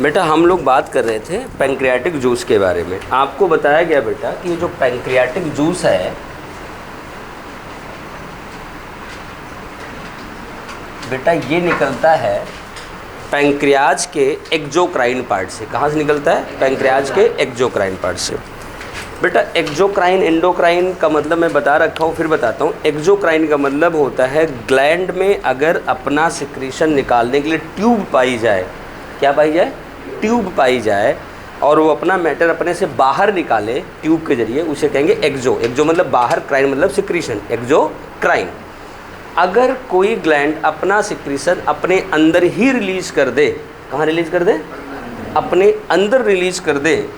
बेटा हम लोग बात कर रहे थे पैंक्रियाटिक जूस के बारे में। आपको बताया गया बेटा कि ये जो पैंक्रियाटिक जूस है बेटा ये निकलता है पैंक्रियाज के एक्सोक्राइन पार्ट से। कहाँ से निकलता है? पैंक्रियाज के एक्सोक्राइन पार्ट से। बेटा एक्सोक्राइन एंडोक्राइन का मतलब मैं बता रखा हूँ, फिर बताता हूँ। एक्सोक्राइन का मतलब होता है ग्लैंड में अगर अपना सिक्रीशन निकालने के लिए ट्यूब पाई जाए, क्या पाई जाए? ट्यूब पाई जाए, और वो अपना मैटर अपने से बाहर निकाले ट्यूब के जरिए, उसे कहेंगे एक्सो। एक्सो मतलब बाहर, क्राइन मतलब सिक्रीशन, एक्सोक्राइन। अगर कोई ग्लैंड अपना सिक्रीशन अपने अंदर ही रिलीज कर दे, कहाँ रिलीज कर दे? अपने अंदर रिलीज कर दे,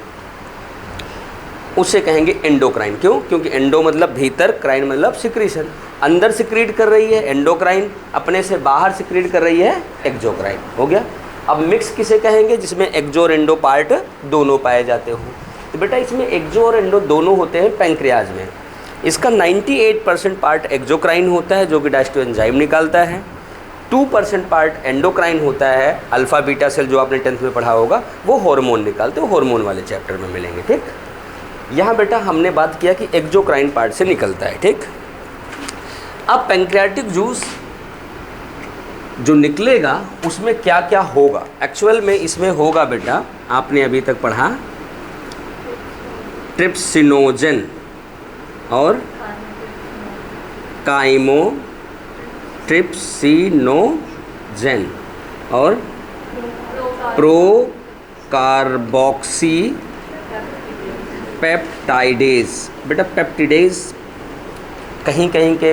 उसे कहेंगे एंडोक्राइन। क्यों? क्योंकि एंडो मतलब भीतर, क्राइन मतलब सिक्रीशन। अंदर सिक्रीट कर रही है एंडोक्राइन, अपने से बाहर सिक्रीट कर रही है एक्सोक्राइन। हो गया। अब मिक्स किसे कहेंगे? जिसमें एक्सो और एंडो पार्ट दोनों पाए जाते हो। तो बेटा इसमें एक्सो और एंडो दोनों होते हैं पैंक्रियाज में। इसका 98% पार्ट एक्सोक्राइन होता है जो कि डाइजेस्टिव एंजाइम निकालता है। 2% पार्ट एंडोक्राइन होता है, अल्फा बीटा सेल जो आपने 10th में पढ़ा होगा, वो हार्मोन निकालते हो, हार्मोन वाले चैप्टर में मिलेंगे। ठीक, यहाँ बेटा हमने बात किया कि एक्सोक्राइन पार्ट से निकलता है। ठीक, अब पैंक्रियाटिक जूस जो निकलेगा उसमें क्या क्या होगा? एक्चुअल में इसमें होगा बेटा, आपने अभी तक पढ़ा ट्रिप्सिनोजन और काइमोट्रिप्सिनोजन और प्रोकार्बोक्सी पेप्टाइडेज। बेटा पेप्टिडेज कहीं कहीं के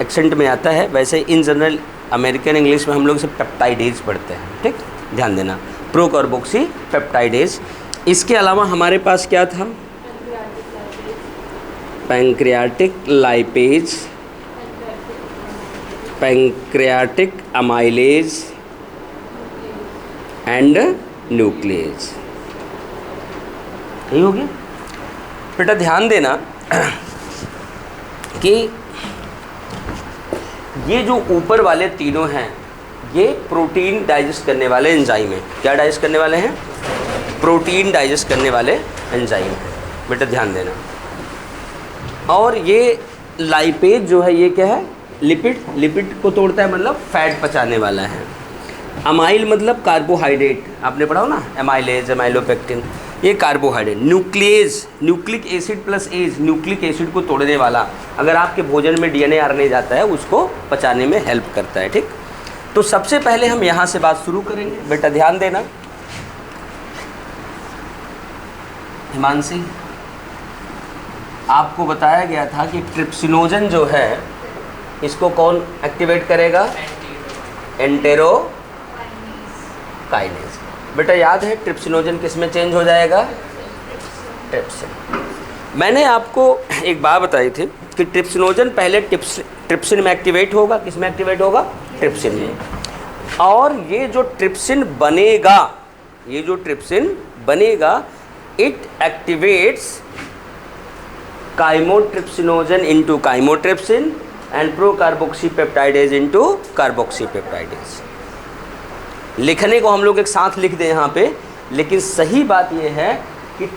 एक्सेंट में आता है, वैसे इन जनरल अमेरिकन इंग्लिश में हम लोग इसे पेप्टाइडेज पढ़ते हैं। ठीक, ध्यान देना, प्रोकार्बोक्सी पेप्टाइडेज। इसके अलावा हमारे पास क्या था? Pancreatic lipase, pancreatic amylase and nuclease. यही हो गया बेटा। ध्यान देना कि ये जो ऊपर वाले तीनों हैं ये प्रोटीन डाइजेस्ट करने वाले एंजाइम हैं। क्या डाइजेस्ट करने वाले हैं? प्रोटीन डाइजेस्ट करने वाले एंजाइम हैं। बेटा ध्यान देना। और ये लाइपेज जो है ये क्या है? लिपिड, लिपिड को तोड़ता है, मतलब फैट पचाने वाला है। अमाइल मतलब कार्बोहाइड्रेट, आपने पढ़ा हो ना, एमाइलेज, एमाइलोपेक्टिन, ये carbohydrate. Nuclease, nucleic acid plus ase, nucleic acid को तोड़ने वाला, अगर आपके भोजन में डीएनए आरएनए जाता है उसको पचाने में हेल्प करता है। ठीक, तो सबसे पहले हम यहाँ से बात शुरू करेंगे। बेटा ध्यान देना, हिमांशी आपको बताया गया था कि ट्रिप्सिनोजन जो है इसको कौन एक्टिवेट करेगा? एंटेरोकाइनेज। बेटा याद है ट्रिप्सिनोजन किस में चेंज हो जाएगा? ट्रिप्सिन। मैंने आपको एक बात बताई थी कि ट्रिप्सिनोजन पहले ट्रिप्सिन में एक्टिवेट होगा। किस में एक्टिवेट होगा? ट्रिप्सिन में। और ये जो ट्रिप्सिन बनेगा, ये जो ट्रिप्सिन बनेगा, it activates chymotrypsinogen into chymotrypsin and procarboxypeptidase into carboxypeptidase. लिखने को हम लोग एक साथ लिख दें यहाँ पे, लेकिन सही बात ये है कि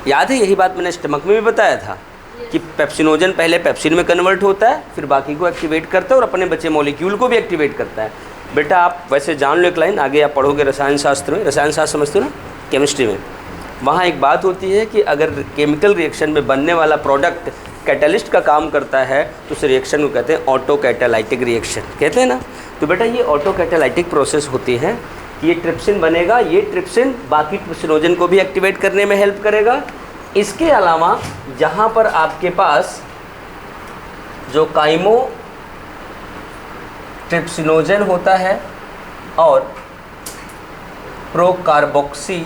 याद है, यही बात मैंने स्टमक में भी बताया था कि पेप्सिनोजन पहले पेप्सिन में कन्वर्ट होता है, फिर बाकी को एक्टिवेट करता है और अपने बचे मॉलिक्यूल को भी एक्टिवेट करता है। बेटा आप वैसे जान लो एक लाइन, आगे आप पढ़ोगे रसायन शास्त्र में, रसायन शास्त्र समझते हो ना, केमिस्ट्री में, वहाँ एक बात होती है कि अगर केमिकल रिएक्शन में बनने वाला प्रोडक्ट कैटलिस्ट का काम करता है तो उस रिएक्शन को कहते हैं ऑटो कैटालाइटिक रिएक्शन, कहते हैं ना। तो बेटा ये ऑटो कैटालाइटिक प्रोसेस होती है कि ये ट्रिप्सिन बनेगा, ये ट्रिप्सिन बाकी ट्रिप्सिनोजन को भी एक्टिवेट करने में हेल्प करेगा। इसके अलावा यहाँ पर आपके पास जो काइमो ट्रिप्सिनोजन होता है और प्रोकार्बोक्सी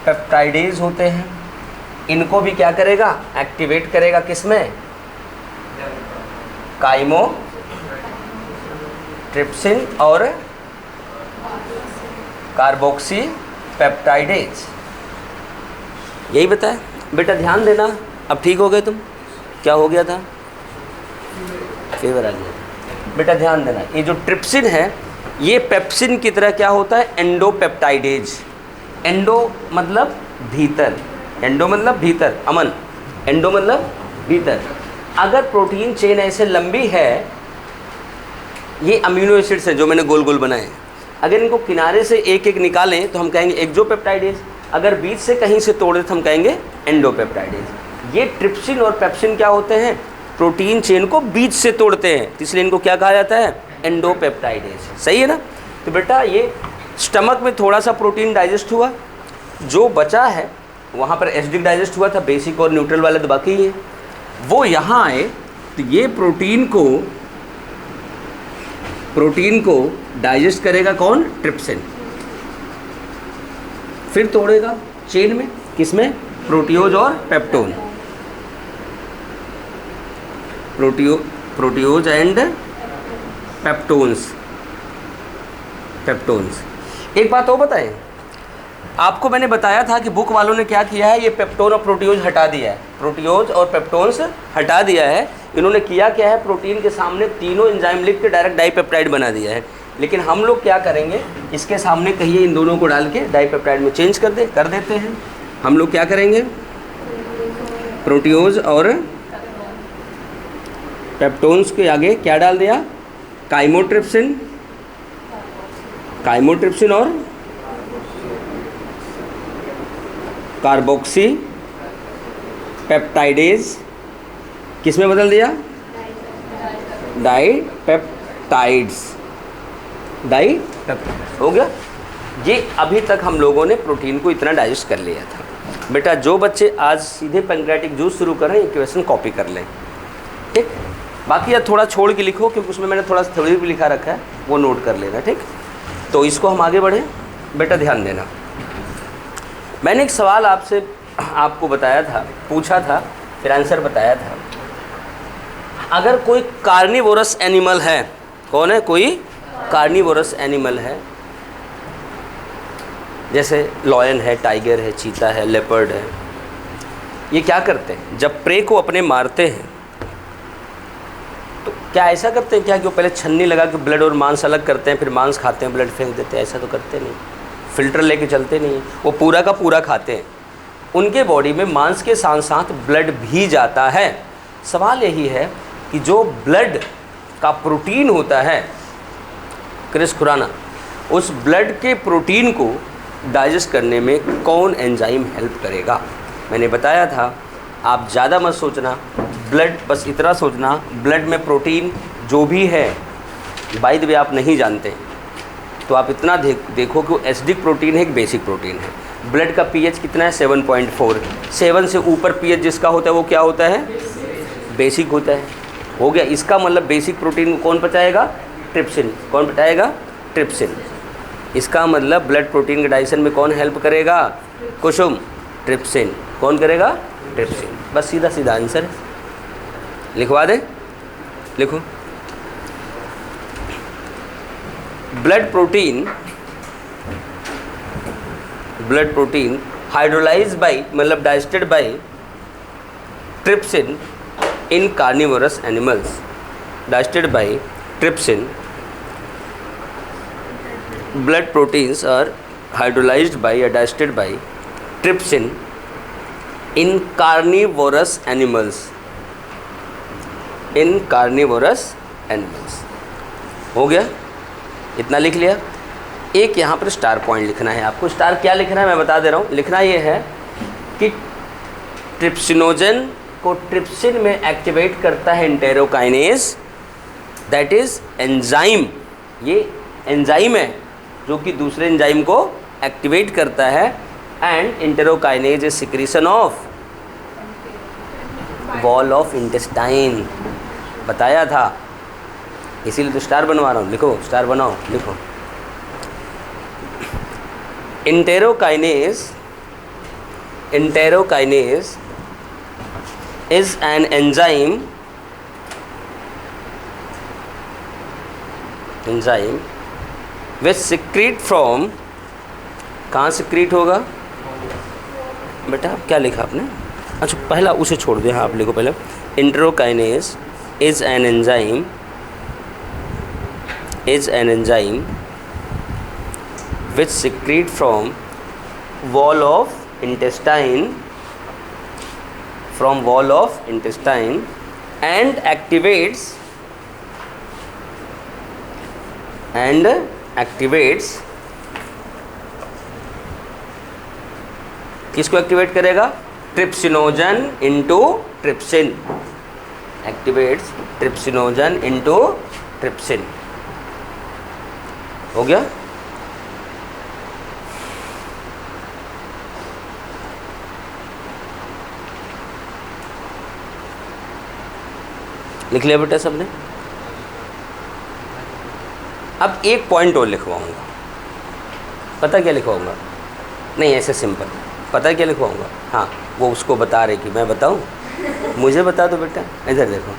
पेप्टाइडेज होते हैं, इनको भी क्या करेगा? एक्टिवेट करेगा। किसमें? काइमो ट्रिप्सिन और कार्बोक्सी पेप्टाइडेज। यही बताया बेटा। ध्यान देना, अब ठीक हो गए तुम? क्या हो गया था? फीवर आ गया। बेटा ध्यान देना, ये जो ट्रिप्सिन है ये पेप्सिन की तरह क्या होता है, एंडोपेप्टाइडेज। एंडो मतलब भीतर, एंडो मतलब भीतर, अमन, एंडो मतलब भीतर। अगर प्रोटीन चेन ऐसे लंबी है, ये अमीनो एसिड्स हैं जो मैंने गोल गोल बनाए हैं, अगर इनको किनारे से एक एक निकालें तो हम कहेंगे एक्सोपेप्टाइडेज, अगर बीच से कहीं से तोड़े तो हम कहेंगे एंडोपेप्टाइडेज। ये ट्रिप्सिन और पेप्सिन क्या होते हैं, प्रोटीन चेन को बीच से तोड़ते हैं, इसलिए इनको क्या कहा जाता है, एंडोपेप्टाइडेज। सही है ना। तो बेटा ये स्टमक में थोड़ा सा प्रोटीन डाइजेस्ट हुआ, जो बचा है वहाँ पर एसिडिक डाइजेस्ट हुआ था, बेसिक और न्यूट्रल वाले तो बाकी ही है, वो यहाँ आए तो ये प्रोटीन को डाइजेस्ट करेगा कौन, ट्रिप्सिन, फिर तोड़ेगा चेन में, किसमें, प्रोटियोज और पेप्टोन, प्रोटियोज एंड पेप्टोन्स। एक बात और बताएं, आपको मैंने बताया था कि बुक वालों ने क्या किया है, ये पेप्टोन और प्रोटियोज हटा दिया है, प्रोटियोज और पेप्टोन्स हटा दिया है। इन्होंने किया क्या है, प्रोटीन के सामने तीनों एंजाइम लिख के डायरेक्ट डाइपेप्टाइड बना दिया है। लेकिन हम लोग क्या करेंगे, इसके सामने कहिए इन दोनों को डाल के डाइपेप्टाइड में चेंज कर देते हैं। हम लोग क्या करेंगे, प्रोटियोज और पेप्टोन्स के आगे क्या डाल दिया, काइमोट्रिप्सिन और कार्बोक्सी पेप्टाइडेज, किस में बदल दिया, डाइपेप्टाइड्स, हो गया। ये अभी तक हम लोगों ने प्रोटीन को इतना डाइजेस्ट कर लिया था। बेटा जो बच्चे आज सीधे पैंक्रियाटिक जूस शुरू कर रहे हैं, ये क्वेश्चन कॉपी कर लें, ठीक। बाकी यार थोड़ा छोड़ के लिखो, क्योंकि उसमें मैंने थोड़ा थ्योरी भी लिखा रखा है, वो नोट कर लेना, ठीक। तो इसको हम आगे बढ़ें। बेटा ध्यान देना, मैंने एक सवाल आपको बताया था, पूछा था, फिर आंसर बताया था। अगर कोई कार्निवोरस एनिमल है, कौन है, कोई कार्निवोरस एनिमल है, जैसे लॉयन है, टाइगर है, चीता है, लेपर्ड है, ये क्या करते हैं, जब प्रे को अपने मारते हैं तो क्या ऐसा करते हैं क्या कि वो पहले छन्नी लगा के ब्लड और मांस अलग करते हैं, फिर मांस खाते हैं, ब्लड फेंक देते हैं? ऐसा तो करते नहीं, फिल्टर लेके चलते नहीं, वो पूरा का पूरा खाते हैं। उनके बॉडी में मांस के साथ साथ ब्लड भी जाता है। सवाल यही है कि जो ब्लड का प्रोटीन होता है, क्रिस खुराना, उस ब्लड के प्रोटीन को डाइजेस्ट करने में कौन एंजाइम हेल्प करेगा? मैंने बताया था, आप ज़्यादा मत सोचना, ब्लड बस इतना सोचना, ब्लड में प्रोटीन जो भी है, बाय द वे आप नहीं जानते तो आप इतना देखो कि वो एसिडिक प्रोटीन है, एक बेसिक प्रोटीन है। ब्लड का पीएच कितना है, 7.4। 7 से ऊपर पीएच जिसका होता है वो क्या होता है, बेसिक होता है। हो गया, इसका मतलब बेसिक प्रोटीन को कौन पचाएगा, ट्रिप्सिन। कौन पचाएगा, ट्रिप्सिन। इसका मतलब ब्लड प्रोटीन के डाइजेशन में कौन हेल्प करेगा, कुसुम, ट्रिप्सिन। कौन करेगा, ट्रिप्सिन। बस सीधा सीधा आंसर है, लिखवा दे, लिखो। ब्लड प्रोटीन हाइड्रोलाइज बाई मतलब digested by trypsin in carnivorous animals, digested by trypsin. Blood proteins are hydrolysed by या digested by trypsin in carnivorous animals, in carnivorous animals. हो गया, इतना लिख लिया। एक यहाँ पर स्टार पॉइंट लिखना है आपको। स्टार क्या लिखना है मैं बता दे रहा हूँ। लिखना ये है कि ट्रिप्सिनोजन को ट्रिप्सिन में एक्टिवेट करता है एंटेरोकाइनेज, दैट इज एंजाइम। ये एंजाइम है जो कि दूसरे एंजाइम को एक्टिवेट करता है। And enterokinase is secretion of wall of intestine, बताया था, इसीलिए तो स्टार बनवा रहा हूँ। लिखो, स्टार बनाओ, लिखो। Enterokinase is an enzyme which secrete from, कहाँ secrete होगा बेटा, क्या लिखा आपने? अच्छा पहला उसे छोड़ दिया, हाँ आप लिखो पहले। Enterokinase is an enzyme which secrete from wall of intestine and activates किसको एक्टिवेट करेगा? Trypsinogen into trypsin, activates trypsinogen into trypsin. हो गया? लिख लिया बेटा सबने? अब एक पॉइंट और लिखवाऊंगा। पता क्या लिखवाऊंगा? नहीं ऐसे सिंपल, पता क्या लिखवाऊंगा? हाँ, वो उसको बता रहे कि मैं बताऊं? मुझे बता दो बेटा। इधर देखो,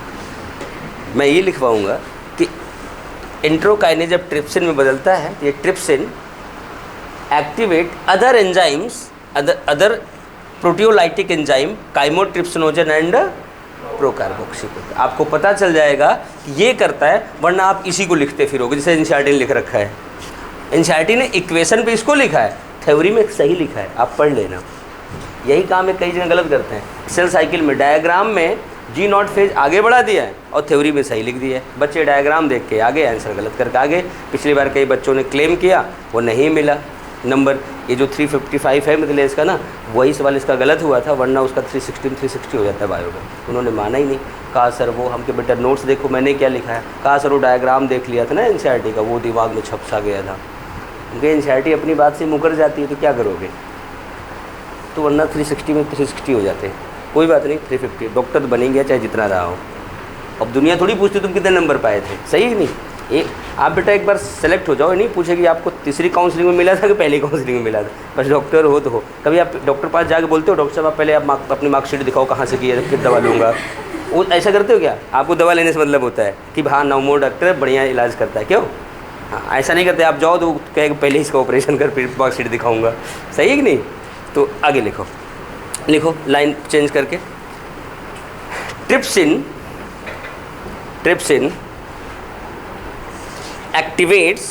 मैं ये लिखवाऊंगा कि इंट्रोकाइनेज जब ट्रिप्सिन में बदलता है तो ये trypsin activate other enzymes, other proteolytic enzyme chymotrypsinogen and procarboxypeptide. आपको पता चल जाएगा कि ये करता है, वरना आप इसी को लिखते फिरोगे जैसे एनसीईआरटी ने लिख रखा है। एनसीईआरटी ने इक्वेशन पे इसको लिखा है, थ्योरी में सही लिखा है, आप पढ़ लेना। यही काम है कई जगह गलत करते हैं। सेल साइकिल में डायग्राम में जी नॉट फेज आगे बढ़ा दिया है और थ्योरी में सही लिख दिया है। बच्चे डायग्राम देख के आगे, आंसर गलत करके आगे। पिछली बार कई बच्चों ने क्लेम किया, वो नहीं मिला नंबर। ये जो 355 है मतलब इसका ना, वही सवाल इसका गलत हुआ था, वरना उसका 360 हो जाता है बायो में। उन्होंने माना ही नहीं। कहा सर वो हमके बेटा नोट्स देखो मैंने क्या लिखा है। कहा सर वो डायग्राम देख लिया था ना एनसीईआरटी का, वो दिमाग में छप सा गया था। उनके एनसीईआरटी अपनी बात से मुकर जाती है तो क्या करोगे? तो वरना 360 में 360 हो जाते हैं। कोई बात नहीं, 350 डॉक्टर तो बन ही गया चाहे जितना रहा हो। अब दुनिया थोड़ी पूछती तुम कितने नंबर पाए थे, सही नहीं। आप बेटा एक बार सेलेक्ट हो जाओ, नहीं पूछेगी आपको तीसरी काउंसलिंग में मिला था कि पहली काउंसलिंग में मिला था। बस डॉक्टर हो तो हो। कभी आप डॉक्टर पास जाके बोलते हो डॉक्टर साहब आप पहले आप अपनी मार्कशीट दिखाओ कहाँ से किया, फिर दवा लूँगा? वो ऐसा करते हो क्या? आपको दवा लेने से मतलब होता है कि हाँ नवमोर डॉक्टर बढ़िया इलाज करता है, क्यों? हाँ, ऐसा नहीं करते। आप जाओ तो कहे पहले ही इसका ऑपरेशन कर फिर मार्कशीट दिखाऊँगा, सही है कि नहीं? तो आगे लिखो, लिखो लाइन चेंज करके। Trypsin activates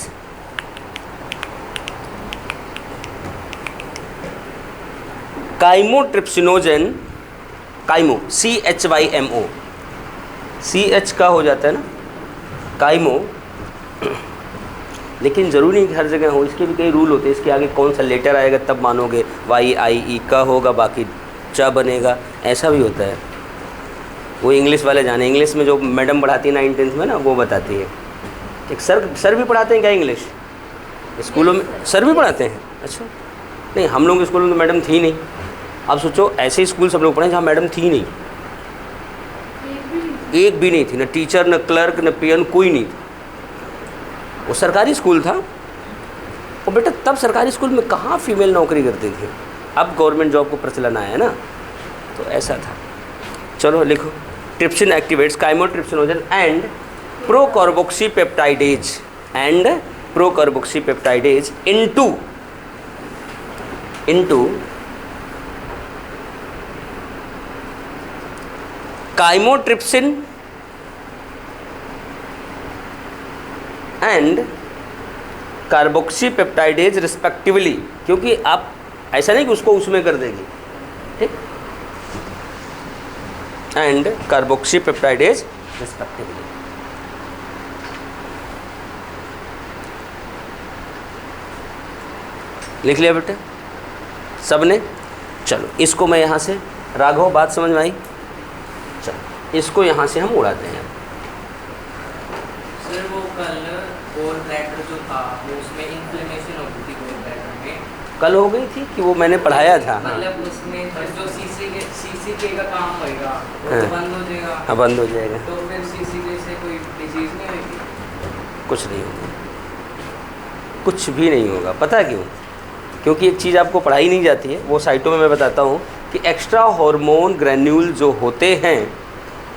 chymotrypsinogen, chymo CHYMO, CH का हो जाता है ना काइमो, लेकिन ज़रूरी नहीं कि हर जगह हो। इसके भी कई रूल होते हैं। इसके आगे कौन सा लेटर आएगा तब मानोगे, YIE का होगा, बाकी च बनेगा, ऐसा भी होता है। वो इंग्लिश वाले जाने, इंग्लिश में जो मैडम पढ़ाती है 9th 10th में ना, वो बताती है। एक सर भी पढ़ाते हैं क्या इंग्लिश स्कूलों में? सर भी पढ़ाते हैं? अच्छा, नहीं हम लोग के स्कूलों में तो मैडम थी नहीं। आप सोचो ऐसे स्कूल सब लोग पढ़े जहाँ मैडम थी नहीं, एक भी नहीं थी, न टीचर न क्लर्क न पियन, कोई नहीं था। वो सरकारी स्कूल था। और बेटा तब सरकारी स्कूल में कहाँ फीमेल नौकरी करती थी, अब गवर्नमेंट जॉब को प्रचलन आया है ना, तो ऐसा था। चलो लिखो, trypsin activates chymotrypsinogen and procarboxypeptidase into chymotrypsin and carboxypeptidase respectively. क्योंकि आप ऐसा नहीं कि उसको उसमें कर देगी, ठीक? And carboxypeptidase respectively. लिख लिया बेटा सबने? चलो इसको मैं यहाँ से, राघव बात समझ में आई? चलो इसको यहाँ से हम उड़ाते हैं। सर वो कल गोल ब्लैडर जो था वो उसमें इन्फ्लेमेशन हो गई थी गोल ब्लैडर में, कल हो गई थी कि वो मैंने पढ़ाया था? मतलब उसमें जो CCK का काम होएगा वो तो बंद हो जाएगा। हाँ बंद हो जाएगा। तो फिर CCK से कोई डिजीज़ नहीं होगी? कुछ नहीं होगा, कुछ भी नहीं होगा। पता क्यों? क्योंकि एक चीज़ आपको पढ़ाई नहीं जाती है, वो साइटों में मैं बताता हूँ कि एक्स्ट्रा हार्मोन ग्रैन्यूल जो होते हैं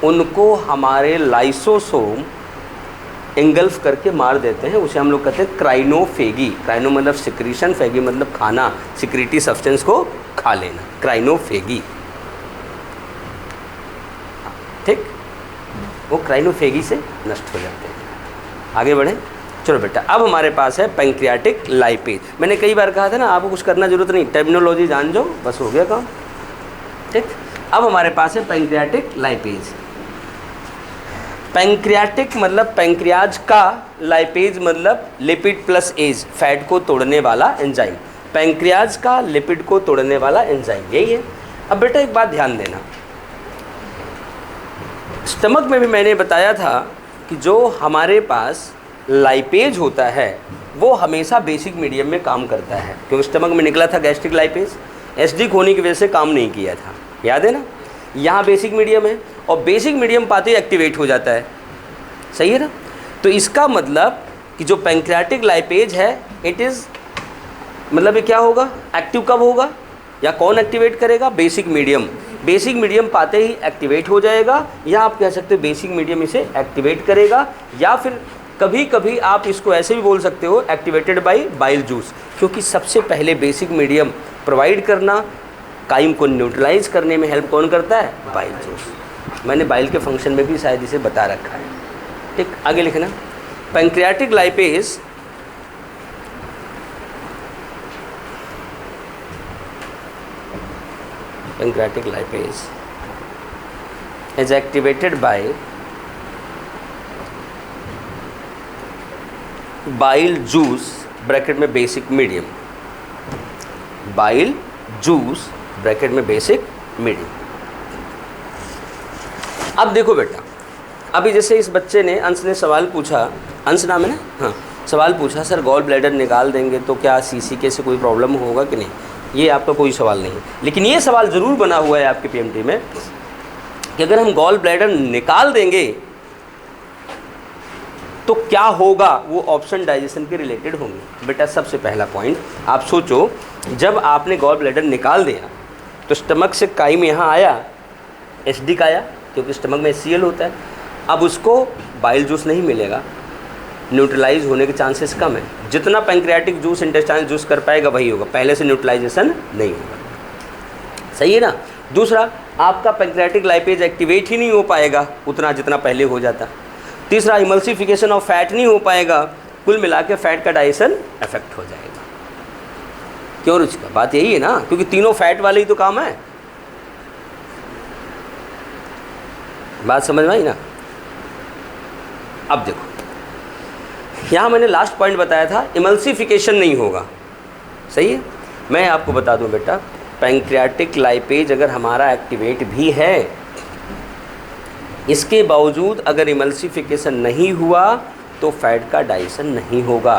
उनको हमारे लाइसोसोम इंगल्फ करके मार देते हैं। उसे हम लोग कहते हैं क्राइनोफेगी। क्राइनो मतलब सिक्रीशन, फेगी मतलब खाना, सिक्रीटी सब्सटेंस को खा लेना, क्राइनोफेगी, ठीक? वो क्राइनोफेगी से नष्ट हो जाते हैं। आगे बढ़ें। चलो बेटा, अब हमारे पास है पैंक्रियाटिक लाइपेज। मैंने कई बार कहा था ना, आपको कुछ करना जरूरत नहीं, टर्मिनोलॉजी जान जाओ बस हो गया काम, ठीक। अब हमारे पास है पैंक्रियाटिक लाइपेज। पैंक्रियाटिक मतलब पैंक्रियाज का, लाइपेज मतलब लिपिड प्लस एज, फैट को तोड़ने वाला एंजाइम। पैंक्रियाज का लिपिड को तोड़ने वाला एंजाइम, यही है। अब बेटा एक बात ध्यान देना, स्टमक में भी मैंने बताया था कि जो हमारे पास लाइपेज होता है वो हमेशा बेसिक मीडियम में काम करता है, क्योंकि स्टमक में निकला था गैस्ट्रिक लाइपेज, एसिडिक होने की वजह से काम नहीं किया था, याद है ना। यहाँ बेसिक मीडियम है और बेसिक मीडियम पाते ही एक्टिवेट हो जाता है, सही है ना। तो इसका मतलब कि जो पैंक्रियाटिक लाइपेज है, इट इज़ मतलब ये क्या होगा, एक्टिव कब होगा या कौन एक्टिवेट करेगा, बेसिक मीडियम। बेसिक मीडियम पाते ही एक्टिवेट हो जाएगा, या आप कह सकते हो बेसिक मीडियम इसे एक्टिवेट करेगा, या फिर कभी कभी आप इसको ऐसे भी बोल सकते हो एक्टिवेटेड बाय बाइल जूस, क्योंकि सबसे पहले बेसिक मीडियम प्रोवाइड करना, काइम को न्यूट्रलाइज करने में हेल्प कौन करता है, बाइल जूस। मैंने बाइल के फंक्शन में भी शायद इसे बता रखा है, ठीक। आगे लिखना, पैंक्रियाटिक लाइपेज pancreatic lipase is activated by bile juice bracket में basic medium, bile juice bracket में बेसिक मीडियम। अब देखो बेटा, अभी जैसे इस बच्चे ने, अंश ने सवाल पूछा, अंश नाम है ना, हाँ, सवाल पूछा सर गॉल ब्लैडर निकाल देंगे तो क्या सीसीके से कोई प्रॉब्लम होगा कि नहीं। ये आपका कोई सवाल नहीं है, लेकिन ये सवाल ज़रूर बना हुआ है आपके पीएमटी में कि अगर हम गॉल ब्लैडर निकाल देंगे तो क्या होगा, वो ऑप्शन डाइजेशन के रिलेटेड होंगे। बेटा सबसे पहला पॉइंट आप सोचो, जब आपने गॉल ब्लैडर निकाल दिया तो स्टमक से काइम यहाँ आया, एसिडिक आया, क्योंकि स्टमक में HCl होता है। अब उसको बाइल जूस नहीं मिलेगा, न्यूट्रलाइज होने के चांसेस कम है। जितना पैंक्रियाटिक जूस इंटेस्टाइन जूस कर पाएगा वही होगा, पहले से न्यूट्रलाइजेशन नहीं होगा, सही है ना। दूसरा, आपका पैंक्रियाटिक लाइपेज एक्टिवेट ही नहीं हो पाएगा उतना जितना पहले हो जाता। तीसरा, इमल्सिफिकेशन ऑफ फैट नहीं हो पाएगा, कुल मिला के फैट का डाइजेशन अफेक्ट हो जाएगा। क्यों रुचिका, बात यही है ना, क्योंकि तीनों फैट वाले ही तो काम है। बात समझ में आई ना। अब देखो, यहाँ मैंने लास्ट पॉइंट बताया था, इमल्सिफिकेशन नहीं होगा, सही है। मैं आपको बता दूं बेटा, पैंक्रियाटिक लाइपेज अगर हमारा एक्टिवेट भी है, इसके बावजूद अगर इमल्सिफिकेशन नहीं हुआ तो फैट का डाइजेशन नहीं होगा,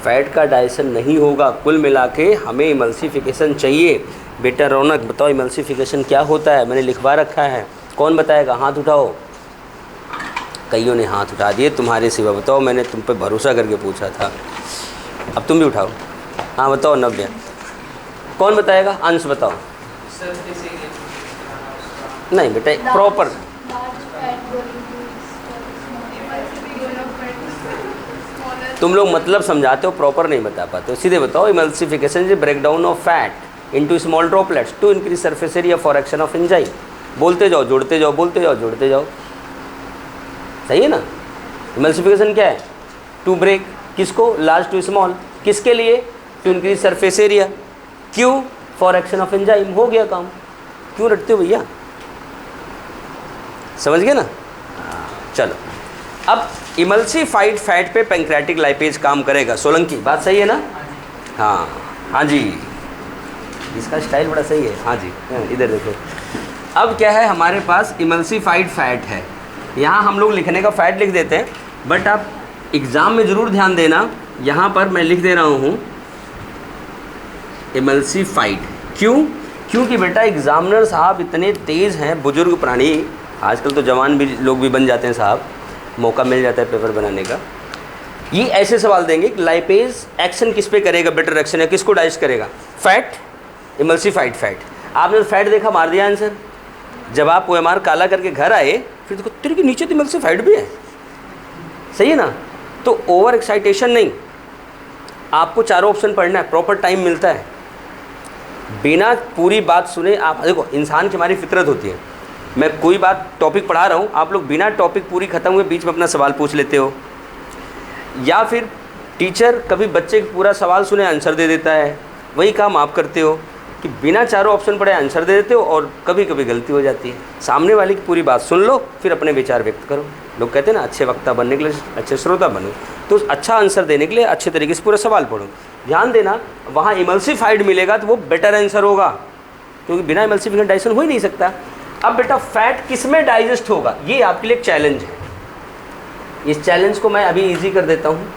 फैट का डाइजेशन नहीं होगा। कुल मिला के हमें इमल्सिफिकेशन चाहिए। बेटा रौनक बताओ इमल्सिफिकेशन क्या होता है, मैंने लिखवा रखा है, कौन बताएगा, हाथ उठाओ। कईयों ने हाथ उठा दिए तुम्हारे सिवा, बताओ, मैंने तुम पे भरोसा करके पूछा था, अब तुम भी उठाओ। हाँ बताओ नव्या, कौन बताएगा, अंश बताओ। नहीं बेटा प्रॉपर, तुम लोग मतलब समझाते हो, प्रॉपर नहीं बता पाते हो। सीधे बताओ, emulsification is break down of fat into small droplets to increase surface area for action of enzyme. बोलते जाओ, जोड़ते जाओ, बोलते जाओ, जोड़ते जाओ, सही है ना। इमल्सिफिकेशन क्या है, टू ब्रेक किसको, लार्ज टू स्मॉल, किसके लिए, टू इंक्रीज सरफेस एरिया, क्यों, फॉर एक्शन ऑफ एंजाइम। हो गया काम, क्यों रटते हो भैया, समझ गए ना। चलो, अब इमल्सिफाइड फैट पे पैंक्रियाटिक लाइपेज काम करेगा। सोलंकी बात सही है ना। हाँ हाँ जी, इसका स्टाइल बड़ा सही है। हाँ जी, इधर देखो, अब क्या है हमारे पास, इमल्सिफाइड फैट है। यहाँ हम लोग लिखने का फैट लिख देते हैं, बट आप एग्ज़ाम में ज़रूर ध्यान देना, यहाँ पर मैं लिख दे रहा हूँ इमल्सिफाइड। क्यों, क्योंकि बेटा एग्जामिनर साहब इतने तेज़ हैं, बुजुर्ग प्राणी, आजकल तो जवान भी लोग भी बन जाते हैं साहब, मौका मिल जाता है पेपर बनाने का। ये ऐसे सवाल देंगे कि लाइपेज एक्शन किस पे करेगा, बेटर एक्शन है, किसको डाइजेस्ट करेगा, फैट, इमल्सिफाइड फैट। आपने तो फैट देखा, मार दिया आंसर। जब आप OMR काला करके घर आए, फिर देखो तेरे के नीचे तो इमल्सिफाइड भी है, सही है ना। तो ओवर एक्साइटेशन नहीं, आपको चारों ऑप्शन पढ़ना है, प्रॉपर टाइम मिलता है, बिना पूरी बात सुने आप। देखो इंसान की हमारी फितरत होती है, मैं कोई बात टॉपिक पढ़ा रहा हूँ, आप लोग बिना टॉपिक पूरी ख़त्म हुए बीच में अपना सवाल पूछ लेते हो, या फिर टीचर कभी बच्चे पूरा सवाल सुने आंसर दे देता है, वही काम आप करते हो कि बिना चारों ऑप्शन पढ़े आंसर दे देते हो और कभी कभी गलती हो जाती है। सामने वाले की पूरी बात सुन लो, फिर अपने विचार व्यक्त करो। लोग कहते हैं ना, अच्छे वक्ता बनने के लिए अच्छे श्रोता बनो, तो अच्छा आंसर देने के लिए अच्छे तरीके से पूरा सवाल पढ़ो। ध्यान देना, वहाँ इमल्सिफाइड मिलेगा तो वो बेटर आंसर होगा, क्योंकि बिना इमल्सिफिकेशन डाइजेशन हो ही नहीं सकता। अब बेटा फैट किस में डाइजेस्ट होगा, ये आपके लिए एक चैलेंज है। इस चैलेंज को मैं अभी इजी कर देता हूँ।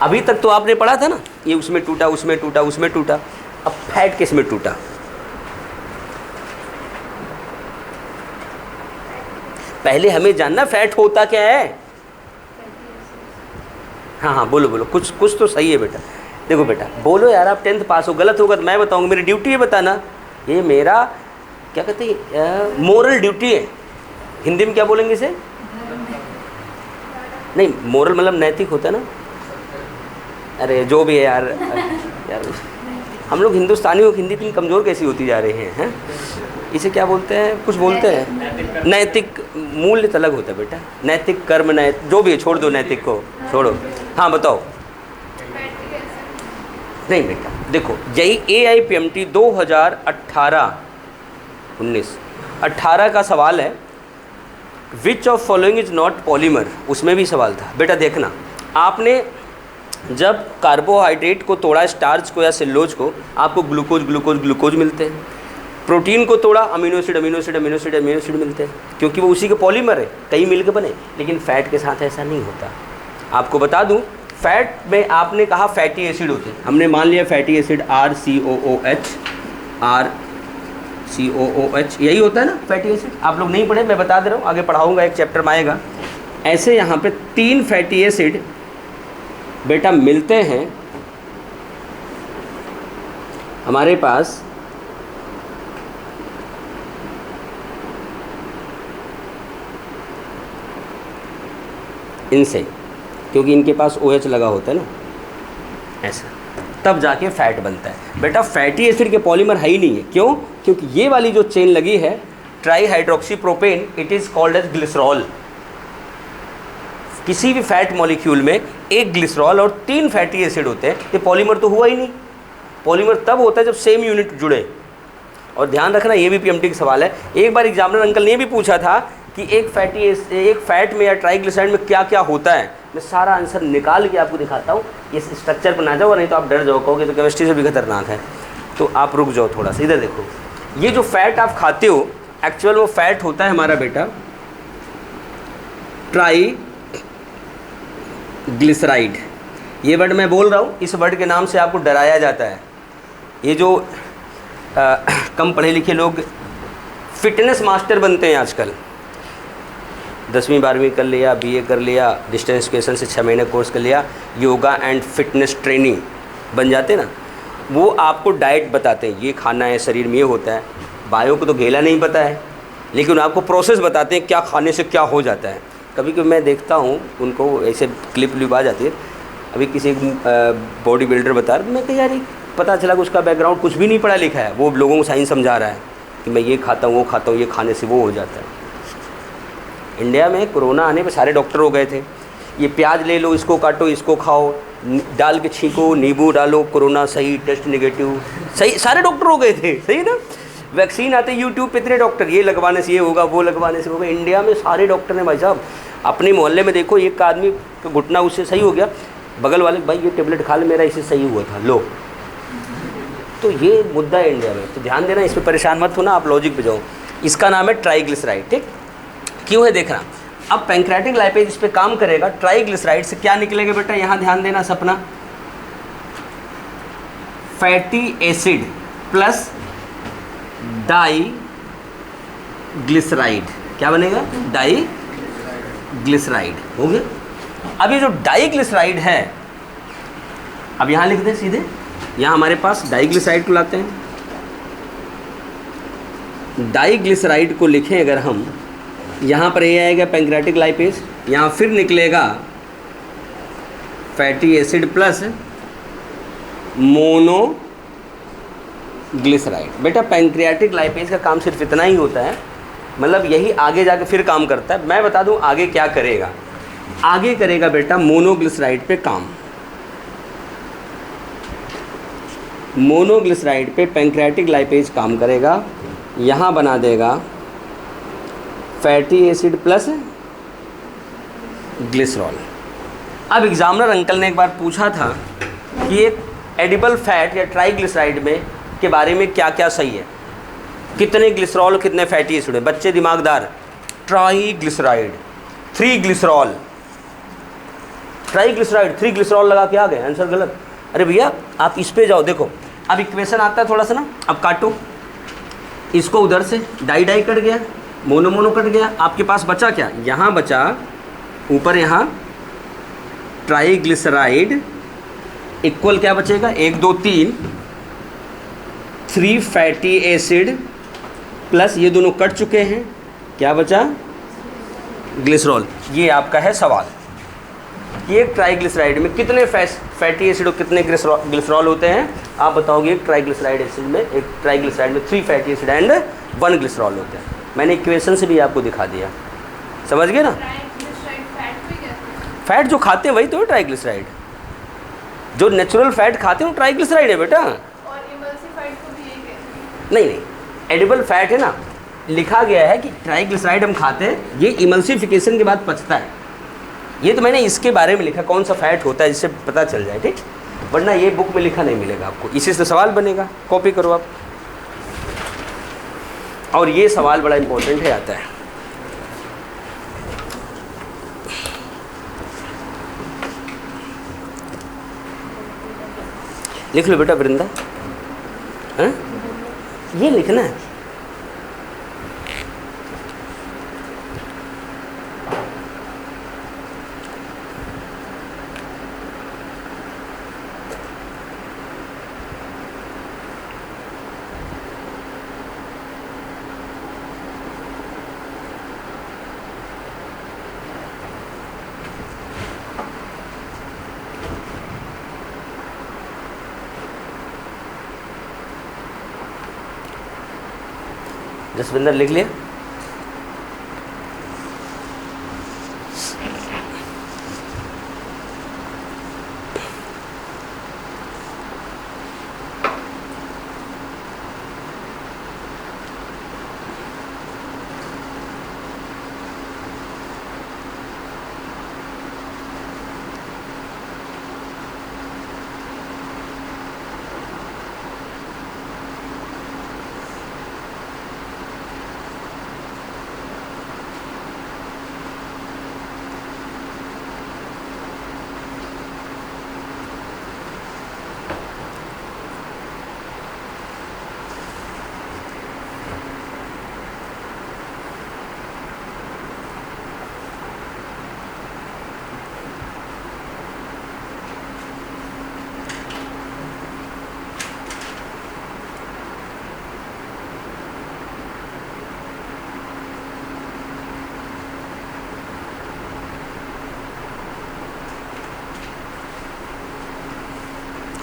अभी तक तो आपने पढ़ा था ना, ये उसमें टूटा, उसमें टूटा, उसमें टूटा। अब फैट किस में टूटा? पहले हमें जानना फैट होता क्या है। हाँ हाँ बोलो बोलो, कुछ तो सही है बेटा। देखो बेटा बोलो यार, आप 10th पास हो, गलत होगा तो मैं बताऊंगा, मेरी ड्यूटी है बताना। ये मेरा क्या कहते हैं, मोरल ड्यूटी है। हिंदी में क्या बोलेंगे इसे? नहीं, मोरल मतलब नैतिक होता है ना। अरे जो भी है यार, यार हम लोग हिंदुस्तानी हो, हिंदी इतनी कमज़ोर कैसी होती जा रही हैं? इसे क्या बोलते हैं, कुछ बोलते हैं, नैतिक मूल्य तो अलग होता है बेटा। नैतिक कर्म, नैतिक जो भी है, छोड़ दो, नैतिक को छोड़ो। हाँ बताओ। नहीं बेटा देखो, यही AIPMT 2018 का सवाल है, विच of following is not polymer, उसमें भी सवाल था। बेटा देखना, आपने जब कार्बोहाइड्रेट को तोड़ा, स्टार्च को या सेल्यूलोज को, आपको ग्लूकोज मिलते हैं। प्रोटीन को तोड़ा, अमीनो एसिड मिलते हैं, क्योंकि वो उसी के पॉलीमर है, कई मिलकर बने। लेकिन फैट के साथ ऐसा नहीं होता। आपको बता दूं, फैट में आपने कहा फैटी एसिड होते हैं, हमने मान लिया फैटी एसिड RCOOH, यही होता है ना फैटी एसिड। आप लोग नहीं पढ़े, मैं बता दे रहा हूँ, आगे पढ़ाऊँगा, एक चैप्टर में आएगा। ऐसे यहाँ पे 3 फैटी एसिड बेटा मिलते हैं हमारे पास। इनसे, क्योंकि इनके पास OH लगा होता है ना, ऐसा, तब जाके फैट बनता है। बेटा फैटी एसिड के पॉलीमर है ही नहीं है। क्यों? क्योंकि ये वाली जो चेन लगी है, tri hydroxy propane, it is called as glycerol. किसी भी फैट मॉलिक्यूल में एक ग्लिसरॉल और 3 फैटी एसिड होते हैं, ये पॉलीमर तो हुआ ही नहीं। पॉलीमर तब होता है जब सेम यूनिट जुड़े। और ध्यान रखना, ये भी PMT का सवाल है। एक बार एग्जामिनर अंकल ने भी पूछा था कि एक फैट में या ट्राइग्लिसराइड में क्या क्या होता है। मैं सारा आंसर निकाल के आपको दिखाता हूँ, इस स्ट्रक्चर पर ना जाओ, नहीं तो आप डर जाओ, कहोगे तो केमिस्ट्री से भी खतरनाक है। तो आप रुक जाओ थोड़ा सा, इधर देखो। ये जो फैट आप खाते हो, एक्चुअल वो फैट होता है हमारा बेटा ट्राइग्लिसराइड। ये वर्ड मैं बोल रहा हूँ, इस वर्ड के नाम से आपको डराया जाता है। ये जो कम पढ़े लिखे लोग फिटनेस मास्टर बनते हैं आजकल, 10वीं 12वीं कर लिया, BA कर लिया, डिस्टेंस एजुकेशन से 6 महीने कोर्स कर लिया, योगा एंड फिटनेस ट्रेनिंग बन जाते ना, वो आपको डाइट बताते हैं, ये खाना है, शरीर में ये होता है। बायो को तो घेला नहीं पता है, लेकिन आपको प्रोसेस बताते हैं क्या खाने से क्या हो जाता है। कभी कभी मैं देखता हूँ उनको, ऐसे क्लिप आ जाती है। अभी किसी बॉडी बिल्डर बता रहा, मैं कह यार पता चला कि उसका बैकग्राउंड कुछ भी नहीं पढ़ा लिखा है, वो लोगों को साइंस समझा रहा है कि मैं ये खाता हूँ, वो खाता हूँ, ये खाने से वो हो जाता है। इंडिया में कोरोना आने पे सारे डॉक्टर हो गए थे, ये प्याज ले लो, इसको काटो, इसको खाओ, डाल के छींको, नींबू डालो, कोरोना सही, टेस्ट नेगेटिव, सही, सारे डॉक्टर हो गए थे, सही ना। वैक्सीन आते यूट्यूब पे इतने डॉक्टर, ये लगवाने से ये होगा, वो लगवाने से होगा। इंडिया में सारे डॉक्टर हैं भाई साहब। अपने मोहल्ले में देखो, एक आदमी का घुटना उससे सही हो गया, बगल वाले भाई ये टेबलेट खा ले, मेरा इससे सही हुआ था, लो। तो ये मुद्दा है इंडिया में, तो ध्यान देना, इस पर परेशान मत होना, आप लॉजिक पे जाओ। इसका नाम है ट्राइग्लिसराइड, ठीक। क्यों है देखना। अब पैंक्रेटिक लाइपेज इस पे काम करेगा, ट्राइग्लिसराइड से क्या निकलेगा बेटा, यहाँ ध्यान देना सपना, फैटी एसिड प्लस डाइग्लिसराइड। क्या बनेगा? डाइग्लिसराइड हो गया। अब ये जो डाइग्लिसराइड है, अब यहाँ लिख दें सीधे, यहाँ हमारे पास डाइग्लिसराइड को लाते हैं। डाइग्लिसराइड को लिखें अगर हम, यहाँ पर ये आएगा पैंक्रेटिक लाइपेज, यहाँ फिर निकलेगा fatty acid plus mono glyceride. बेटा पैंक्रियाटिक लाइपेज का काम सिर्फ इतना ही होता है, मतलब यही आगे जाके फिर काम करता है। मैं बता दूं आगे क्या करेगा। आगे करेगा बेटा मोनोग्लिसराइड पे काम। मोनोग्लिसराइड पे पैंक्रियाटिक लाइपेज काम करेगा, यहाँ बना देगा फैटी एसिड प्लस ग्लिसरॉल। अब एग्जामिनर अंकल ने एक बार पूछा था कि एक एडिबल फैट या ट्राइग्लिसराइड में के बारे में क्या क्या सही है, कितने ग्लिसरॉल और कितने फैटी एसिड है। बच्चे दिमागदार, ट्राइग्लिसराइड 3 ग्लिसरॉल, ट्राइग्लिसराइड 3 ग्लिसरॉल लगा के आ गए, आंसर गलत। अरे भैया आप इस पे जाओ, देखो अब इक्वेशन आता है थोड़ा सा ना, अब काटो इसको, उधर से डाई डाई कट गया, मोनो मोनो कट गया, आपके पास बचा क्या, यहाँ बचा ऊपर यहाँ ट्राइग्लिसराइड इक्वल क्या बचेगा 1 2 3 फैटी एसिड प्लस ये दोनों कट चुके हैं, क्या बचा ग्लिसरॉल। ये आपका है सवाल कि एक ट्राइग्लिसराइड में कितने फैटी एसिड और कितने ग्लिसरॉल होते हैं। आप बताओगे एक ट्राइग्लिसराइड एसिड में, एक ट्राइग्लिसराइड में 3 फैटी एसिड एंड 1 ग्लिसरॉल होते हैं। मैंने इक्वेशन से भी आपको दिखा दिया, समझ गए ना। फैट जो खाते हैं वही तो है ट्राइग्लिसराइड, जो नेचुरल फैट खाते हैं वो ट्राइग्लिसराइड है बेटा। और इमल्सिफाइड को भी यही कहते हैं। नहीं, एडिबल फैट है ना, लिखा गया है कि ट्राइग्लिसराइड हम खाते हैं, ये इमल्सिफिकेशन के बाद पचता है। ये तो मैंने इसके बारे में लिखा कौन सा फैट होता है जिससे पता चल जाए, ठीक, वरना ये बुक में लिखा नहीं मिलेगा आपको। इसी से सवाल बनेगा, कॉपी करो आप। और ये सवाल बड़ा इंपॉर्टेंट है, आता है। लिख लो बेटा वृंदा, हाँ ये लिखना है। जसविंदर लिख लिया।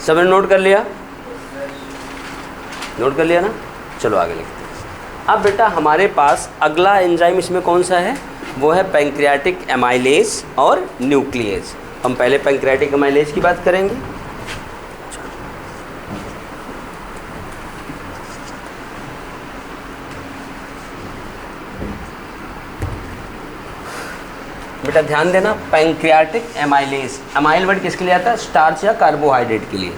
सबने नोट कर लिया, नोट कर लिया ना। चलो आगे लिखते हैं। अब बेटा हमारे पास अगला एंजाइम इसमें कौन सा है, वो है पैंक्रियाटिक एमाइलेज और न्यूक्लियेज। हम पहले पैंक्रियाटिक एमाइलेज की बात करेंगे। बेटा ध्यान देना, पैंक्रियाटिक एमाइलेज, एमाइल वर्ड किसके लिए आता है, स्टार्च या कार्बोहाइड्रेट के लिए।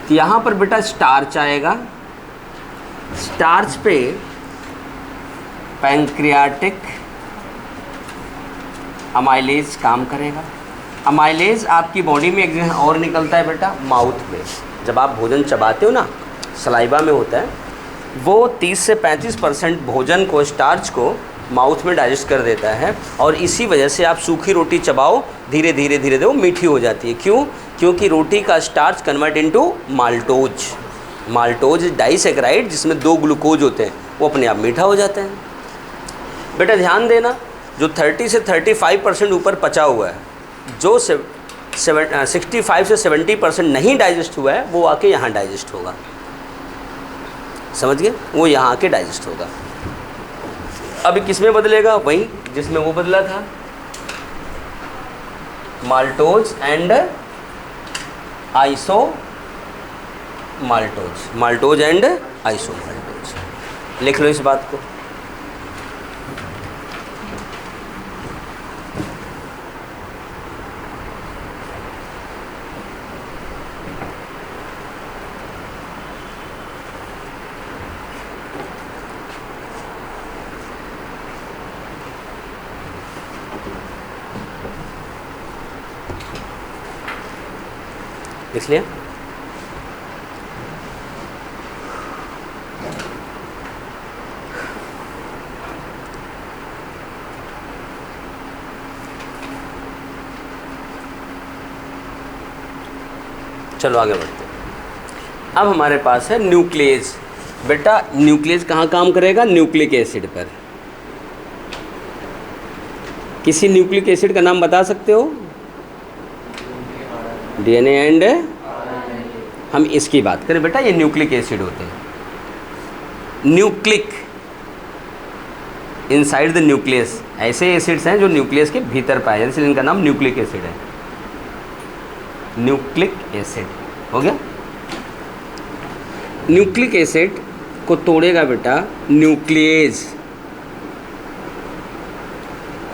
तो यहाँ पर बेटा स्टार्च आएगा, स्टार्च पे पैंक्रियाटिक अमाइलेज काम करेगा। अमाइलेज आपकी बॉडी में एक जगह और निकलता है बेटा, माउथ में। जब आप भोजन चबाते हो ना, सलाइवा में होता है, वो 30 से 35% भोजन को, स्टार्च को माउथ में डाइजेस्ट कर देता है। और इसी वजह से आप सूखी रोटी चबाओ, धीरे धीरे धीरे धीरे वो मीठी हो जाती है। क्यों? क्योंकि रोटी का starch convert into maltose. Maltose disaccharide जिसमें 2 ग्लूकोज होते हैं, वो अपने आप मीठा हो जाता है। बेटा ध्यान देना, जो 30 से 35% ऊपर पचा हुआ है, जो 65 से 70% नहीं डाइजेस्ट हुआ है, वो आके यहाँ डाइजेस्ट होगा। समझ गए, वो यहाँ आके डाइजेस्ट होगा। अभी किस में बदलेगा, वही जिसमें वो बदला था, maltose and iso maltose, maltose and iso maltose. लिख लो इस बात को। लिख लिया? चलो आगे बढ़ते हैं। अब हमारे पास है न्यूक्लियस। बेटा न्यूक्लियस कहाँ काम करेगा, न्यूक्लिक एसिड पर। किसी न्यूक्लिक एसिड का नाम बता सकते हो? डीएनए एंड, हम इसकी बात करें बेटा, ये न्यूक्लिक एसिड होते हैं। न्यूक्लिक इनसाइड द न्यूक्लियस, ऐसे एसिड्स हैं जो न्यूक्लियस के भीतर पाए जाते हैं, इसलिए इनका नाम न्यूक्लिक एसिड है। न्यूक्लिक एसिड हो गया। न्यूक्लिक एसिड को तोड़ेगा बेटा न्यूक्लियेज।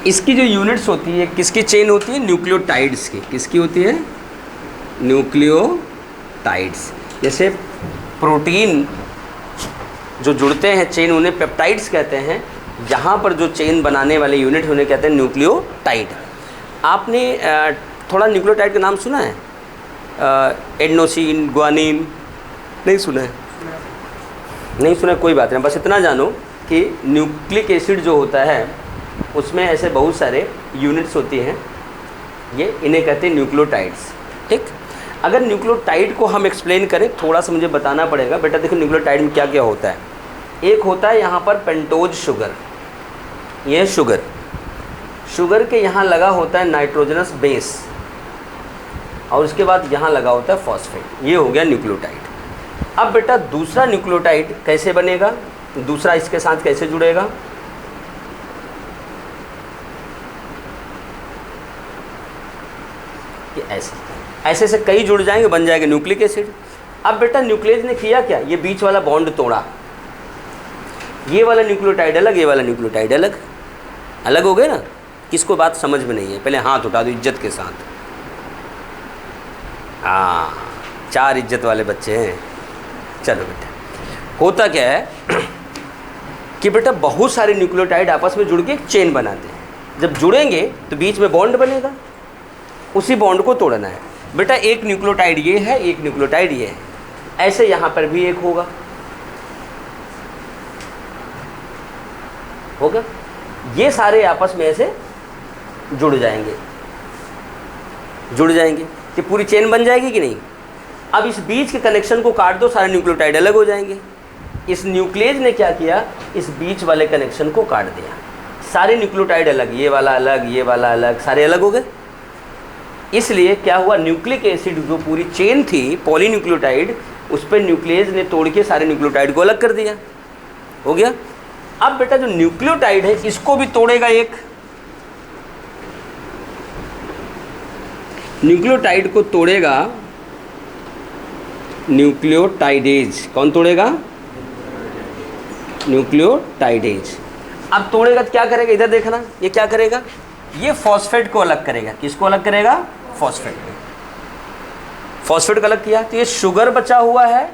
इसकी जो यूनिट्स होती है, किसकी चेन होती है, न्यूक्लियोटाइड्स की। किसकी होती है, न्यूक्लियोटाइड्स। जैसे प्रोटीन जो जुड़ते हैं चेन, उन्हें पेप्टाइड्स कहते हैं। यहाँ पर जो चेन बनाने वाले यूनिट उन्हें कहते हैं न्यूक्लियोटाइड। आपने थोड़ा न्यूक्लियोटाइड का नाम सुना है? एडेनोसिन, ग्वानिन, नहीं सुना है? नहीं सुना, कोई बात नहीं, बस इतना जानो कि न्यूक्लिक एसिड जो होता है उसमें ऐसे बहुत सारे यूनिट्स होती हैं, ये इन्हें कहते हैं न्यूक्लियोटाइड्स। ठीक, अगर न्यूक्लियोटाइड को हम एक्सप्लेन करें, थोड़ा सा मुझे बताना पड़ेगा। बेटा देखो न्यूक्लियोटाइड में क्या क्या होता है। एक होता है यहाँ पर पेंटोज शुगर, ये शुगर, शुगर के यहाँ लगा होता है नाइट्रोजनस बेस, और उसके बाद यहाँ लगा होता है फॉस्फेट। ये हो गया न्यूक्लियोटाइड। अब बेटा दूसरा न्यूक्लियोटाइड कैसे बनेगा, दूसरा इसके साथ कैसे जुड़ेगा? ये ऐसे से कई जुड़ जाएंगे, बन जाएगा न्यूक्लिक एसिड। अब बेटा न्यूक्लियस ने किया क्या, ये बीच वाला बॉन्ड तोड़ा। ये वाला न्यूक्लियोटाइड अलग, ये वाला न्यूक्लियोटाइड अलग, अलग हो गए ना। किसको बात समझ में नहीं है, पहले हाथ उठा दो इज्जत के साथ। हाँ, 4 इज्जत वाले बच्चे हैं। चलो बेटा, होता क्या है कि बेटा बहुत सारे न्यूक्लियोटाइड आपस में जुड़ के एक चेन बनाते हैं। जब जुड़ेंगे तो बीच में बॉन्ड बनेगा, उसी बॉन्ड को तोड़ना है। बेटा एक न्यूक्लियोटाइड ये है, एक न्यूक्लियोटाइड ये है, ऐसे यहाँ पर भी एक होगा, होगा। ये सारे आपस में ऐसे जुड़ जाएंगे, जुड़ जाएंगे, कि पूरी चेन बन जाएगी कि नहीं। अब इस बीच के कनेक्शन को काट दो, सारे न्यूक्लियोटाइड अलग हो जाएंगे। इस न्यूक्लियस ने क्या किया, इस बीच वाले कनेक्शन को काट दिया, सारे न्यूक्लियोटाइड अलग, ये वाला अलग, ये वाला अलग, सारे अलग हो गए। इसलिए क्या हुआ, न्यूक्लिक एसिड जो पूरी चेन थी पॉलीन्यूक्लियोटाइड, उस पर न्यूक्लियस ने तोड़ के सारे न्यूक्लियोटाइड को अलग कर दिया, हो गया। अब बेटा जो न्यूक्लियोटाइड है इसको भी तोड़ेगा एक, न्यूक्लियोटाइड को तोड़ेगा न्यूक्लियोटाइडेज। कौन तोड़ेगा, न्यूक्लियोटाइडेज। अब तोड़ेगा तो क्या करेगा, इधर देखना, ये क्या करेगा, ये फॉस्फेट को अलग करेगा। किसको अलग करेगा, फॉस्फेट को। फॉस्फेट को अलग किया तो ये शुगर बचा हुआ है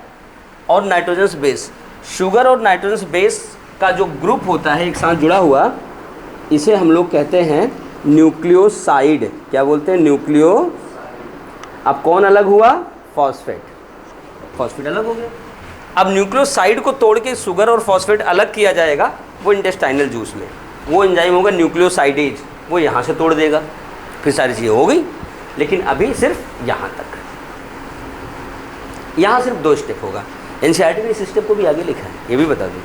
और नाइट्रोजनस बेस। शुगर और नाइट्रोजनस बेस का जो ग्रुप होता है एक साथ जुड़ा हुआ, इसे हम लोग कहते हैं न्यूक्लियोसाइड। क्या बोलते हैं, न्यूक्लियो। अब कौन अलग हुआ, फॉस्फेट, फॉस्फेट अलग हो गया। अब न्यूक्लियोसाइड को तोड़ के शुगर और फॉस्फेट अलग किया जाएगा, वो इंटेस्टाइनल जूस में, वो एंजाइम होगा न्यूक्लियोसाइडेज, वो यहाँ से तोड़ देगा, फिर सारी चीज़ें हो गई। लेकिन अभी सिर्फ यहाँ तक, यहाँ सिर्फ 2 स्टेप होगा। एनसीईआरटी ने इस स्टेप को भी आगे लिखा है, ये भी बता दूँ।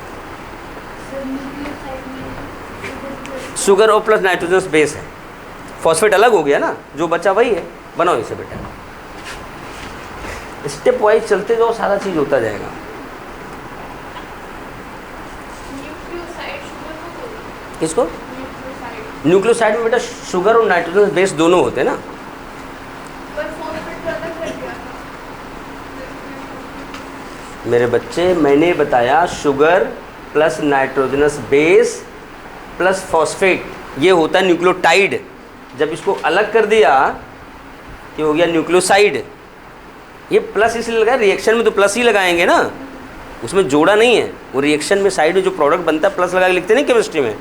शुगर और प्लस नाइट्रोजनस बेस है, फॉस्फेट अलग हो गया ना, जो बचा वही है, बनाओ इसे बेटा। स्टेप वाइज चलते जाओ, सारा चीज़ होता जाएगा। किसको? न्यूक्लियोसाइड। न्यूक्लियोसाइड में बेटा शुगर और नाइट्रोजन बेस दोनों होते हैं ना। पर फॉस्फेट तो अलग कर दिया था। मेरे बच्चे, मैंने बताया sugar plus nitrogenous base plus phosphate, ये होता है न्यूक्लियोटाइड। जब इसको अलग कर दिया कि हो गया न्यूक्लियोसाइड। ये प्लस इसलिए लगाया, रिएक्शन में तो प्लस ही लगाएंगे ना, उसमें जोड़ा नहीं है। वो रिएक्शन में साइड में जो प्रोडक्ट बनता है प्लस लगा के लिखते नहीं केमिस्ट्री में,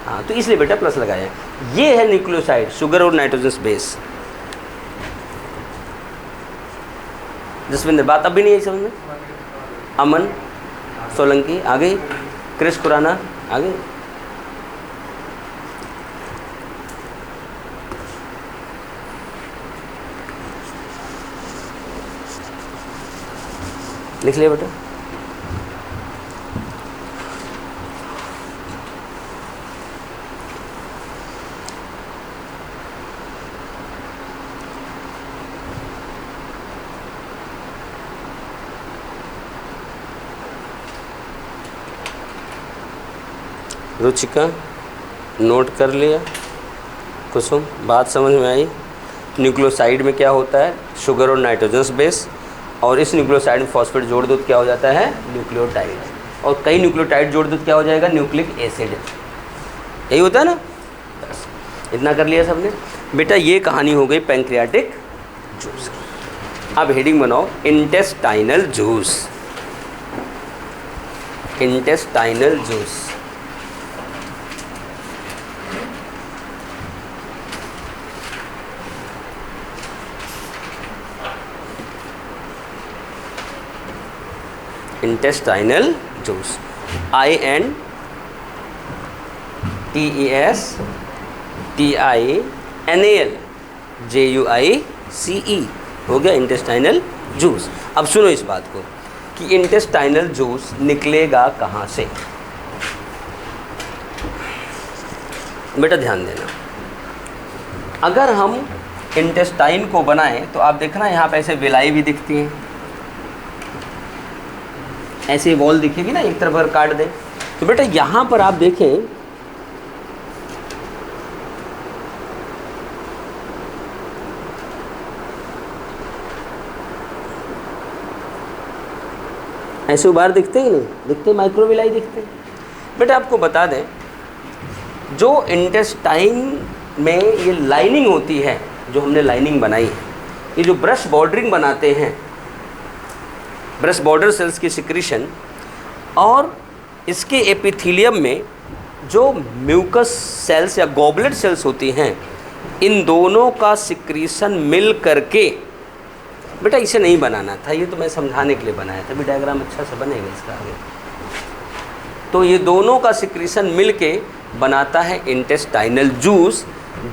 हाँ, तो इसलिए बेटा प्लस लगाया। ये है न्यूक्लियोसाइड, शुगर और नाइट्रोजनस बेस। जसविंदर, बात अब भी नहीं आई समझ में? अमन सोलंकी आ गई, क्रिश खुराना आ गई। लिख लिया बेटा? रुचिका नोट कर लिया? कुसुम, बात समझ में आई? न्यूक्लियोसाइड में क्या होता है? शुगर और नाइट्रोजनस बेस, और इस न्यूक्लियोसाइड में फॉस्फेट जोड़ दो तो क्या हो जाता है? न्यूक्लियोटाइड। और कई न्यूक्लियोटाइड जोड़ दो तो क्या हो जाएगा? Nucleic acid. यही होता है ना? बस इतना कर लिया सबने। बेटा ये कहानी हो गई पैंक्रियाटिक जूस की। अब हेडिंग बनाओ intestinal juice. Intestinal juice, intestinal juice, INTESTINALJUICE हो गया इंटेस्टाइनल जूस। अब सुनो इस बात को कि इंटेस्टाइनल जूस निकलेगा कहाँ से। बेटा ध्यान देना, अगर हम इंटेस्टाइन को बनाएं तो आप देखना यहाँ पे ऐसे विलाई भी दिखती हैं, ऐसे वॉल दिखेगी ना, एक तरफ अगर काट दें तो बेटा यहाँ पर आप देखें ऐसे उबार दिखते ही नहीं दिखते, माइक्रोविलाई दिखते। बेटा आपको बता दें, जो इंटेस्टाइन में ये लाइनिंग होती है, जो हमने लाइनिंग बनाई है, ये जो ब्रश बॉर्डरिंग बनाते हैं, ब्रश बॉर्डर सेल्स की सिक्रीशन, और इसके एपिथेलियम में जो म्यूकस सेल्स या गॉबलेट सेल्स होती हैं, इन दोनों का सिक्रीशन मिल करके, बेटा इसे नहीं बनाना था, ये तो मैं समझाने के लिए बनाया था, भी डायग्राम अच्छा से बनेगा इसका आगे। तो ये दोनों का सिक्रीशन मिल के बनाता है इंटेस्टाइनल जूस,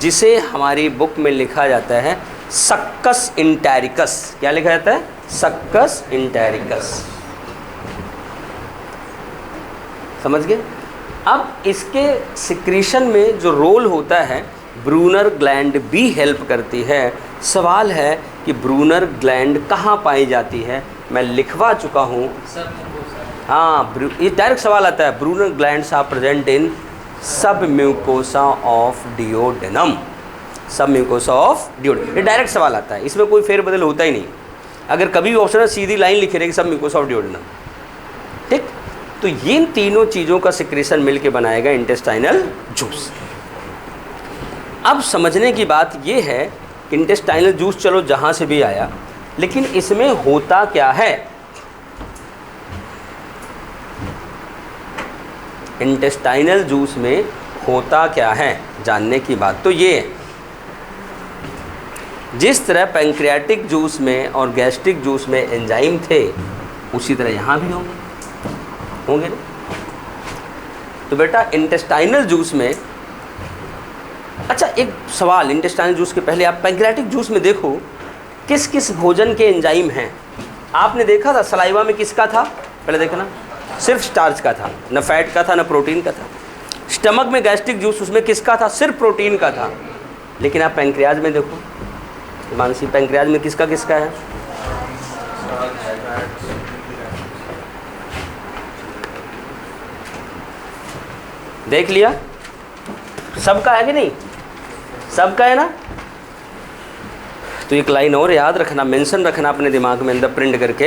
जिसे हमारी बुक में लिखा जाता है सक्कस इंटेरिकस। क्या लिखा जाता है? सक्कस इंटेरिकस। समझ गए? अब इसके सिक्रीशन में जो रोल होता है, ब्रूनर ग्लैंड भी हेल्प करती है। सवाल है कि ब्रूनर ग्लैंड कहाँ पाई जाती है? मैं लिखवा चुका हूँ। हाँ, ये डायरेक्ट सवाल आता है, Brunner glands are present in sub mucosa of duodenum. Sub mucosa of duodenum, ये डायरेक्ट सवाल आता है, इसमें कोई फेरबदल होता ही नहीं। अगर कभी भी ऑप्शन है सीधी लाइन लिखे रहेगी सब म्यूकोसा ऑफ डिओडेनम, ठीक। तो इन तीनों चीज़ों का सिक्रेशन मिलके बनाएगा इंटेस्टाइनल जूस। अब समझने की बात ये है, इंटेस्टाइनल जूस चलो जहाँ से भी आया, लेकिन इसमें होता क्या है? इंटेस्टाइनल जूस में होता क्या है जानने की बात तो ये है, जिस तरह पैंक्रियाटिक जूस में और गैस्ट्रिक जूस में एंजाइम थे, उसी तरह यहाँ भी होंगे ना। तो बेटा इंटेस्टाइनल जूस में, अच्छा एक सवाल, इंटेस्टाइनल जूस के पहले आप पैंक्रियाटिक जूस में देखो किस किस भोजन के एंजाइम हैं। आपने देखा था सलाइवा में किसका था? पहले देखना, सिर्फ स्टार्च का था, न फैट का था न प्रोटीन का था। स्टमक में गैस्ट्रिक जूस, उसमें किसका था? सिर्फ प्रोटीन का था। लेकिन आप पैंक्रियाज में देखो, मानसी पैंक्रियाज में किसका किसका है? देख लिया? सबका है कि नहीं? सबका है ना? तो एक लाइन और याद रखना, मेंशन रखना अपने दिमाग में अंदर प्रिंट करके।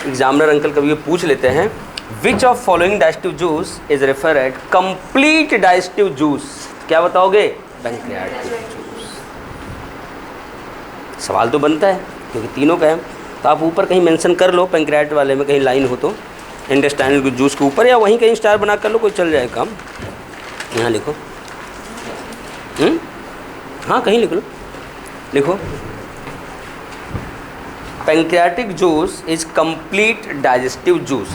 एग्जामिनर अंकल कभी पूछ लेते हैं, which of following digestive juice is refer at complete digestive juice? क्या बताओगे? Pancreatic juice. सवाल तो बनता है क्योंकि तीनों का है, तो आप ऊपर कहीं मेंशन कर लो, पैंक्रियाट वाले में कहीं लाइन हो तो इंटेस्टाइनल जूस के ऊपर, या वहीं कहीं स्टार बना कर लो, कोई चल जाए काम। यहाँ लिखो, हाँ कहीं लिख लो, लिखो pancreatic juice is complete digestive juice.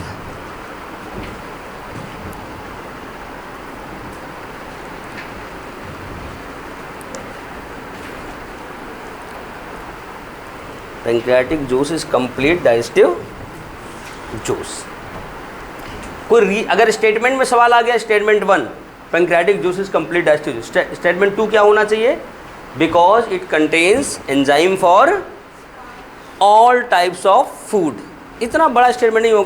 Pancreatic juice is complete digestive juice. कोई अगर स्टेटमेंट में सवाल आ गया, statement 1 pancreatic juice is complete digestive juice, statement 2 क्या होना चाहिए? Because it contains enzyme for all types of food. इतना बड़ा स्टेटमेंट नहीं होगा।